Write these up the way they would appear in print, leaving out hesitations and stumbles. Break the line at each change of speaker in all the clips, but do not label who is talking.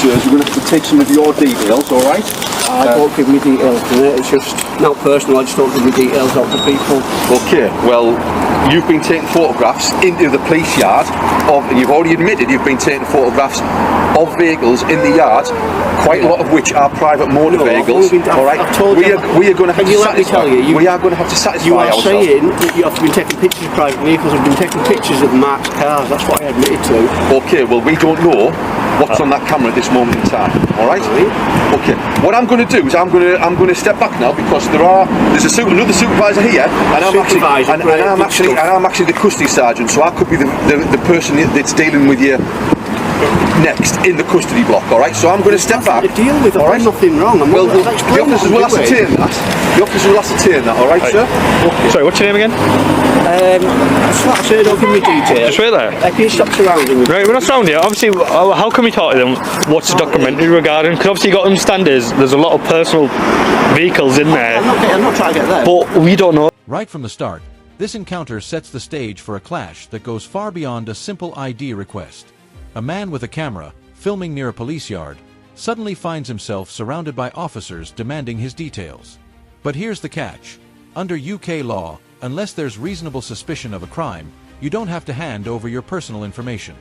sir, is we're going to have to take some of your details, all right?
Don't give me details, it's just not personal, I just don't give me details out to people.
Okay, well, you've been taking photographs into the police yard of, and you've already admitted you've been taking photographs of vehicles in the yard, quite a lot of which are private motor vehicles. All right, we are going to have to satisfy. We are going to have to satisfy
You are
ourselves.
saying that you have been taking pictures of private vehicles. I've been taking pictures of marked cars. That's what I admitted to.
Okay, well, we don't know what's on that camera at this moment in time. All right. Okay. What I'm going to do is I'm going to step back now because there's another supervisor here, and I'm actually the custody sergeant, so I could be the person that's dealing with you next in the custody block. All right. So I'm going to step back.
To deal with. I've done nothing wrong.
Well, the officers will ascertain that. The officers will ascertain that. All right, sir.
Okay. Sorry, what's your name again?
Flat, sir, don't give me details.
Just wait there.
Can you stop surrounding me?
Right, we're not surrounding you. Obviously, how can we talk to them? What's the documentary regarding? Because obviously you got to understand there's a lot of personal vehicles in there.
I'm not trying to get there.
But we don't know.
Right from the start, this encounter sets the stage for a clash that goes far beyond a simple ID request. A man with a camera, filming near a police yard, suddenly finds himself surrounded by officers demanding his details. But here's the catch. Under UK law, unless there's reasonable suspicion of a crime, you don't have to hand over your personal information.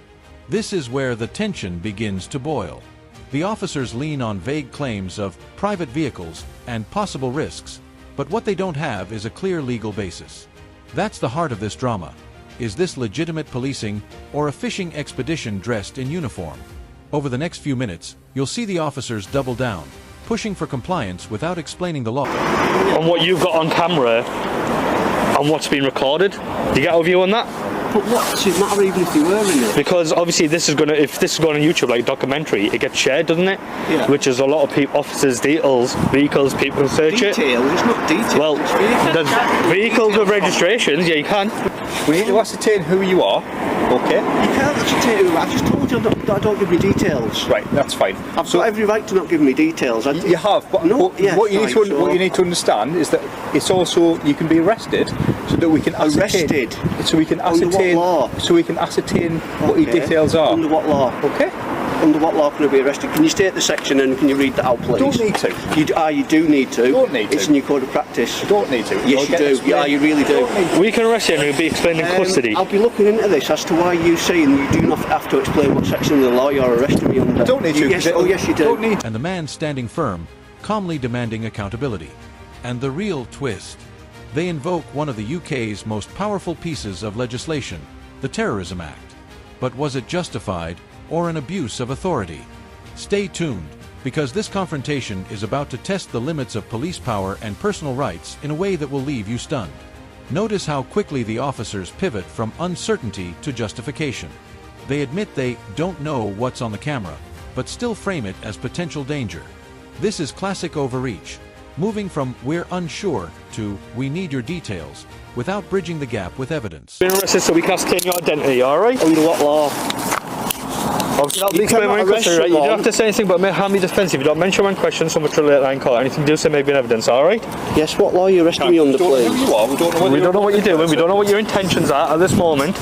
This is where the tension begins to boil. The officers lean on vague claims of private vehicles and possible risks, but what they don't have is a clear legal basis. That's the heart of this drama. Is this legitimate policing or a fishing expedition dressed in uniform? Over the next few minutes, you'll see the officers double down, pushing for compliance without explaining the law.
On what you've got on camera and what's been recorded, do you get a view on that?
But what does it matter even if they were in it?
Because obviously if this is going on YouTube like a documentary, it gets shared, doesn't it? Yeah. Which is a lot of officers' details, vehicles, people can search it.
Details? It's not details.
Well, there's vehicles with registrations, yeah, you can.
We need to ascertain who you are, okay?
You can't ascertain who I just told you that I don't give me details.
Right, that's fine.
I've got every right to not give me details.
You have, but what you need to understand is that it's also, you can be arrested so that we can ascertain. So we can ascertain.
Under what law?
So we can ascertain what your details are.
Under what law?
Okay.
Under what law can I be arrested? Can you state the section and can you read that out, please?
Don't need to.
You do need to.
You don't need to.
It's in your code of practice.
You don't need to.
Yes, you do. Yeah, you really do.
We can arrest you and it'll be explained in custody.
I'll be looking into this as to why you're saying you do not have to explain what section of the law you're arresting me under.
You don't need to.
Yes, yes, you do.
And the man standing firm, calmly demanding accountability. And the real twist. They invoke one of the UK's most powerful pieces of legislation, the Terrorism Act. But was it justified or an abuse of authority? Stay tuned, because this confrontation is about to test the limits of police power and personal rights in a way that will leave you stunned. Notice how quickly the officers pivot from uncertainty to justification. They admit they don't know what's on the camera, but still frame it as potential danger. This is classic overreach, moving from "we're unsure" to "we need your details," without bridging the gap with evidence.
Been arrested so we can ascertain your identity, alright?
Under what law?
Obviously, you don't have to say anything but harm me defensive. You don't mention one question, so much relate line court. Anything to do so may be in evidence, alright?
Yes, what law are you arresting me under, please?
We
don't know what you're doing, we don't know what your intentions are at this moment.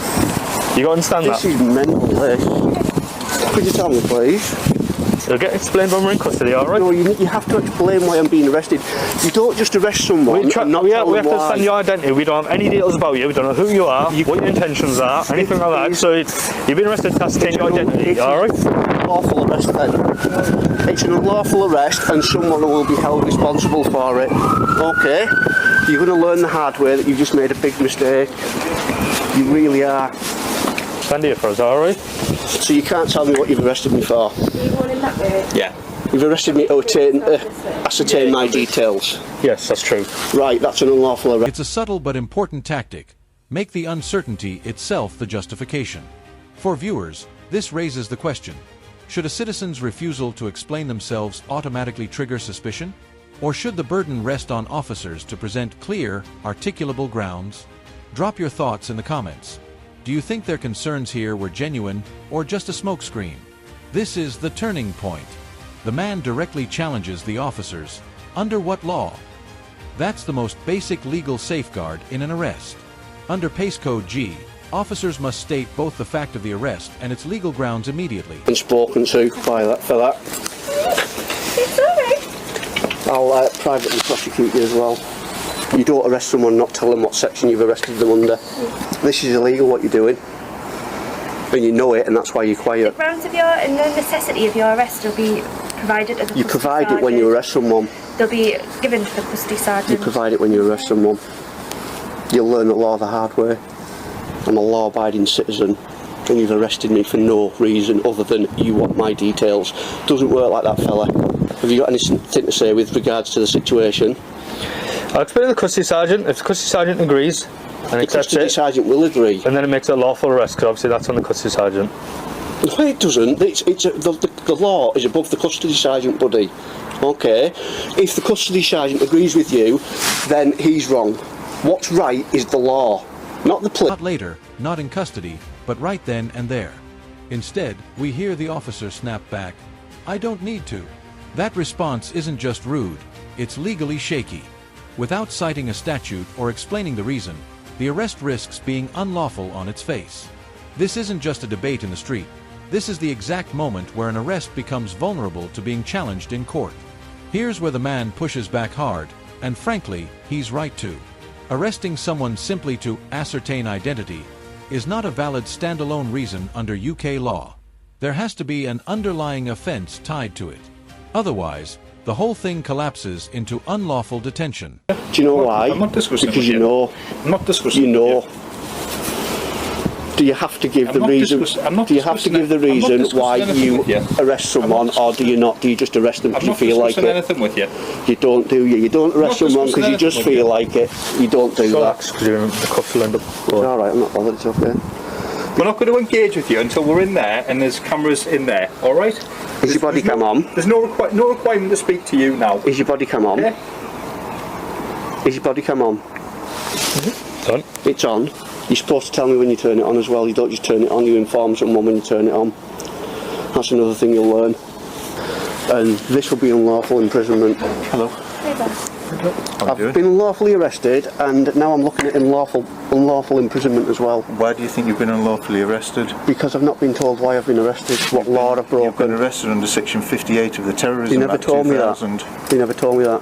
You got to understand that.
This is mental, this. Could you tell me, please?
It'll get explained when we're in custody, alright?
No, you have to explain why I'm being arrested. You don't just arrest someone
we have to understand your identity. We don't have any details about you. We don't know who you are, what your intentions are, anything like that. So you've been arrested to ascertain your identity, alright?
Unlawful arrest then. It's an unlawful arrest and someone will be held responsible for it. Okay? You're going to learn the hard way that you've just made a big mistake. You really are.
Stand here for us, alright?
So you can't tell me what you've arrested me for?
Yeah.
You've arrested me to ascertain my details?
Yes, that's true.
Right, that's an unlawful arrest.
It's a subtle but important tactic. Make the uncertainty itself the justification. For viewers, this raises the question: should a citizen's refusal to explain themselves automatically trigger suspicion? Or should the burden rest on officers to present clear, articulable grounds? Drop your thoughts in the comments. Do you think their concerns here were genuine or just a smokescreen? This is the turning point. The man directly challenges the officers. Under what law? That's the most basic legal safeguard in an arrest. Under Pace Code G, Officers must state both the fact of the arrest and its legal grounds immediately.
Been spoken to by that for that.
It's alright.
I'll privately prosecute you as well. You don't arrest someone, not tell them what section you've arrested them under. This is illegal what you're doing. And you know it, and that's why you're quiet.
The grounds of your and the necessity of your arrest will be provided at the
You
custody
provide it when you arrest someone.
They'll be given to the custody
You
sergeant.
provide it when you arrest someone. You'll learn the law the hard way. I'm a law-abiding citizen, and you've arrested me for no reason other than you want my details. Doesn't work like that, fella. Have you got anything to say with regards to the situation?
I'll explain to the custody sergeant. If the custody sergeant agrees and
The
accepts
custody
it,
sergeant will agree.
and then it makes it a lawful arrest, because obviously that's on the custody sergeant.
No, it doesn't. The law is above the custody sergeant, buddy. Okay? If the custody sergeant agrees with you, then he's wrong. What's right is the law, not the police.
Not later, not in custody, but right then and there. Instead, we hear the officer snap back, "I don't need to." That response isn't just rude, it's legally shaky. Without citing a statute or explaining the reason, the arrest risks being unlawful on its face. This isn't just a debate in the street. This is the exact moment where an arrest becomes vulnerable to being challenged in court. Here's where the man pushes back hard, and frankly, he's right to. Arresting someone simply to ascertain identity is not a valid standalone reason under UK law. There has to be an underlying offense tied to it. Otherwise, the whole thing collapses into unlawful detention.
Do you know why?
I'm not discussing
Because
with
you
you.
know.
I'm not discussing
You
with
know.
you.
Do you have to give
I'm
the
not
reason?
discuss- I'm not
Do you have to
discussing
give the
it. I'm not
reason
discussing
why
anything
you
with you.
arrest someone, or do you not? Do you just arrest them
I'm
because you
not
feel like
discussing
it?
anything with you.
You don't, do you? You don't arrest
not
someone because you
discussing
just
anything
feel
with
like it. You don't do that.
Relax, because the cuffs will end up
It's
going.
all right. I'm not bothered. It's okay.
We're not going to engage with you until we're in there and there's cameras in there. All right?
Is your body cam on?
There's no requirement to speak to you now.
Is your body cam on?
Yeah?
Is your body cam on?
Done.
It's on. You're supposed to tell me when you turn it on as well. You don't just turn it on. You inform someone when you turn it on. That's another thing you'll learn. And this will be unlawful imprisonment.
Hello.
Hey there.
How
I've been unlawfully arrested, and now I'm looking at unlawful imprisonment as well.
Why do you think you've been unlawfully arrested?
Because I've not been told why I've been arrested, what law I've
You've been
broken.
arrested under Section 58 of the Terrorism
They never
Act
told me
2000.
that. They never told me that.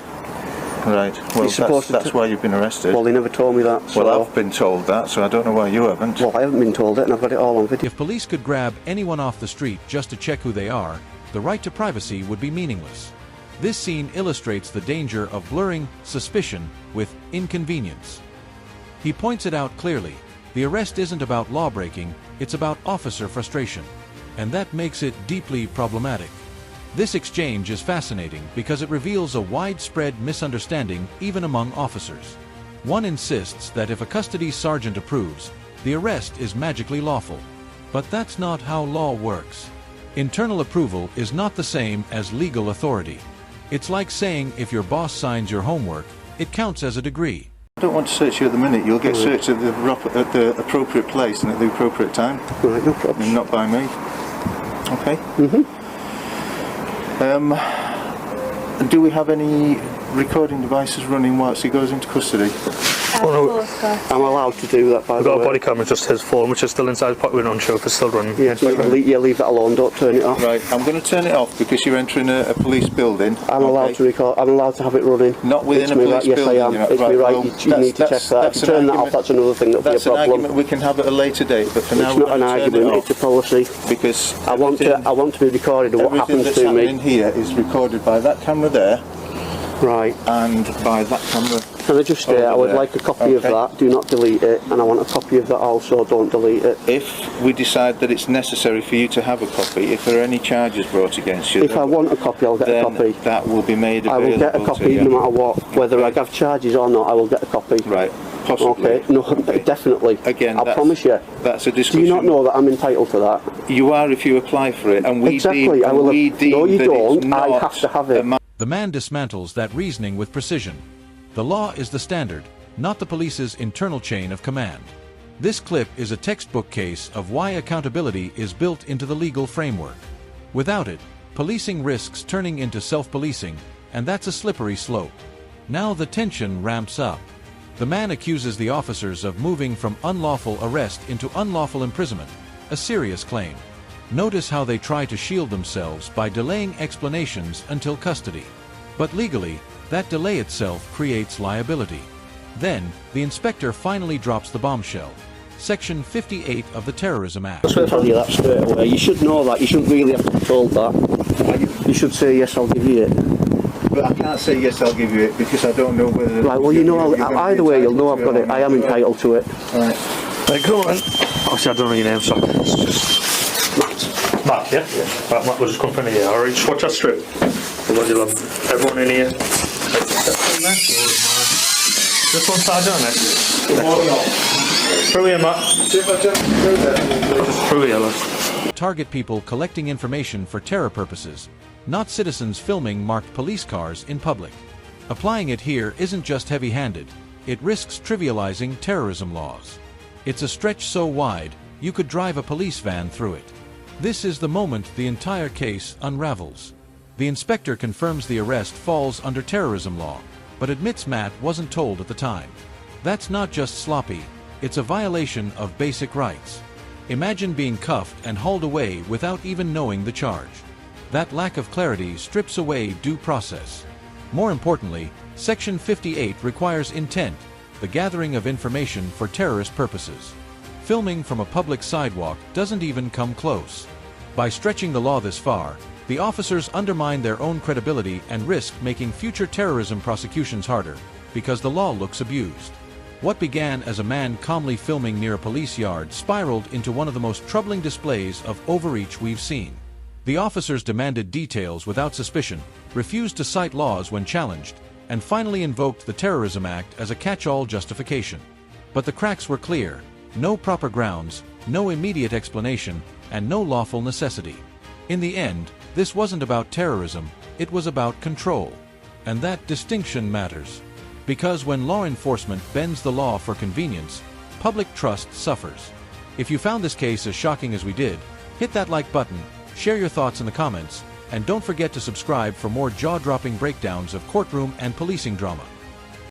Right. Well,
supposed to
that's why you've been arrested.
Well, they never told me that. So,
Well, I've been told that, so I don't know why you haven't.
well, I haven't been told it, and I've got it all on video.
If police could grab anyone off the street just to check who they are, the right to privacy would be meaningless. This scene illustrates the danger of blurring suspicion with inconvenience. He points it out clearly. The arrest isn't about lawbreaking, it's about officer frustration. And that makes it deeply problematic. This exchange is fascinating because it reveals a widespread misunderstanding even among officers. One insists that if a custody sergeant approves, the arrest is magically lawful. But that's not how law works. Internal approval is not the same as legal authority. It's like saying if your boss signs your homework, it counts as a degree.
I don't want to search you at the minute. You'll get searched at the appropriate place and at the appropriate time,
Right, no problem.
and not by me. Okay? Do we have any recording devices running whilst he goes into custody?
I'm allowed to do that, by
We've
the
got a
way.
body camera, just his phone, which is still inside his pocket. We're not sure if it's still running.
Yeah, leave that alone. Don't turn it off.
Right, I'm going to turn it off because you're entering a police building.
I'm allowed
okay?
to record. I'm allowed to have it running.
Not within
It's
a
me
police
right. Yes,
building.
I am.
you're not-
It's me right.
well,
You need to check that. If you
an
turn that off,
argument-
that's another thing that'll be a
That's an
problem.
argument we can have at a later date, but for now
It's
we're
not an
going to turn
argument.
it
It's a
off
policy.
because
I want to be recorded of what
everything
happens
that's
to
happening
me.
here is recorded by that camera there
Right.
and by that camera.
Can I just say, I
over
would
there.
like a copy of
Okay.
that. Do not delete it. And I want a copy of that also. Don't delete it.
If we decide that it's necessary for you to have a copy, if there are any charges brought against you,
If I want a copy, I'll get a
then
copy.
that will be made
I
available
will get a
to
copy
you.
no matter what. Whether I have charges or not, I will get a copy.
Right, possibly.
Okay. No,
Okay.
definitely.
Again,
I
that's-
promise you.
That's a
Do
discussion.
you not know that I'm entitled to that?
You are if you apply for it, and we
Exactly,
deem,
I
and
will
we
have-
deem
no, you
that it's
don't. I
not
have to have it.
a ma-
The man dismantles that reasoning with precision. The law is the standard, not the police's internal chain of command. This clip is a textbook case of why accountability is built into the legal framework. Without it, policing risks turning into self-policing, and that's a slippery slope. Now the tension ramps up. The man accuses the officers of moving from unlawful arrest into unlawful imprisonment, a serious claim. Notice how they try to shield themselves by delaying explanations until custody. But legally, that delay itself creates liability. Then, the inspector finally drops the bombshell. Section 58 of the Terrorism Act.
I should tell you that straight away. You should know that. You shouldn't really have to be told that. You should say, yes, I'll give you it.
But I can't say yes, I'll give you it because I don't know whether.
Right, well, you know, either way, you'll know I've got it. I am entitled to it.
Right.
Right, come on. Obviously, I don't know your name, so it's just Matt, yeah? Right, Matt will just come from here, alright? Just watch that strip. Everyone in here. Just one side on it. Through here, Matt. Through here, lad.
Target people collecting information for terror purposes, not citizens filming marked police cars in public. Applying it here isn't just heavy-handed, it risks trivializing terrorism laws. It's a stretch so wide, you could drive a police van through it. This is the moment the entire case unravels. The inspector confirms the arrest falls under terrorism law, but admits Matt wasn't told at the time. That's not just sloppy, it's a violation of basic rights. Imagine being cuffed and hauled away without even knowing the charge. That lack of clarity strips away due process. More importantly, Section 58 requires intent, the gathering of information for terrorist purposes. Filming from a public sidewalk doesn't even come close. By stretching the law this far, the officers undermine their own credibility and risk making future terrorism prosecutions harder, because the law looks abused. What began as a man calmly filming near a police yard spiraled into one of the most troubling displays of overreach we've seen. The officers demanded details without suspicion, refused to cite laws when challenged, and finally invoked the Terrorism Act as a catch-all justification. But the cracks were clear: no proper grounds, no immediate explanation, and no lawful necessity. In the end, this wasn't about terrorism, it was about control. And that distinction matters. Because when law enforcement bends the law for convenience, public trust suffers. If you found this case as shocking as we did, hit that like button, share your thoughts in the comments, and don't forget to subscribe for more jaw-dropping breakdowns of courtroom and policing drama.